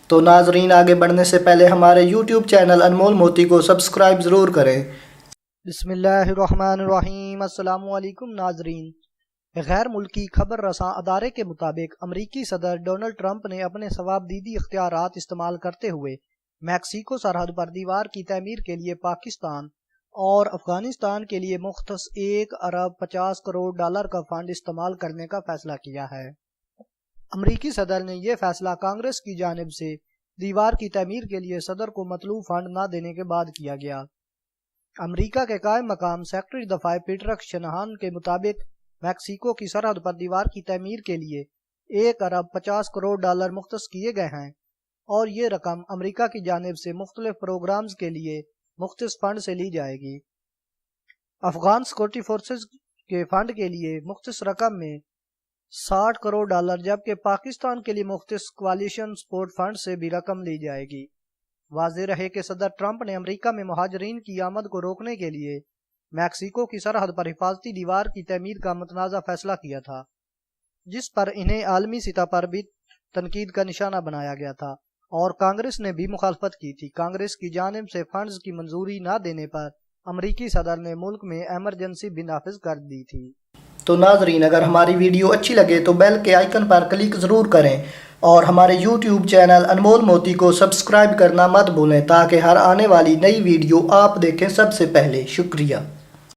تو ناظرین آگے بڑھنے سے پہلے ہمارے یوٹیوب چینل انمول موتی کو سبسکرائب ضرور کریں۔ بسم اللہ الرحمن الرحیم۔ السلام علیکم ناظرین۔ غیر ملکی خبر رساں ادارے کے مطابق امریکی صدر ڈونلڈ ٹرمپ نے اپنے ثوابدیدی اختیارات استعمال کرتے ہوئے میکسیکو سرحد پر دیوار کی تعمیر کے لیے پاکستان اور افغانستان کے لیے مختص 1.50 ارب کا فنڈ استعمال کرنے کا فیصلہ کیا ہے۔ امریکی صدر نے یہ فیصلہ کانگریس کی جانب سے دیوار کی تعمیر کے لیے صدر کو مطلوب فنڈ نہ دینے کے بعد کیا گیا۔ امریکہ کے قائم مقام سیکرٹری دفاع پیٹر شنہان کے مطابق میکسیکو کی سرحد پر دیوار کی تعمیر کے لیے 1.50 ارب مختص کیے گئے ہیں اور یہ رقم امریکہ کی جانب سے مختلف پروگرامز کے لیے مختص فنڈ سے لی جائے گی۔ افغان سیکورٹی فورسز کے فنڈ کے لیے مختص رقم میں 60 کروڑ ڈالر جبکہ پاکستان کے لیے مختص کوalition سپورٹ فنڈ سے بھی رقم لی جائے گی۔ واضح رہے کہ صدر ٹرمپ نے امریکہ میں مہاجرین کی آمد کو روکنے کے لیے میکسیکو کی سرحد پر حفاظتی دیوار کی تعمیر کا متنازع فیصلہ کیا تھا، جس پر انہیں عالمی سطح پر بھی تنقید کا نشانہ بنایا گیا تھا اور کانگریس نے بھی مخالفت کی تھی۔ کانگریس کی جانب سے فنڈز کی منظوری نہ دینے پر امریکی صدر نے ملک میں ایمرجنسی بھی نافذ کر دی تھی۔ تو ناظرین اگر ہماری ویڈیو اچھی لگے تو بیل کے آئیکن پر کلک ضرور کریں اور ہمارے یوٹیوب چینل انمول موتی کو سبسکرائب کرنا مت بھولیں تاکہ ہر آنے والی نئی ویڈیو آپ دیکھیں سب سے پہلے۔ شکریہ۔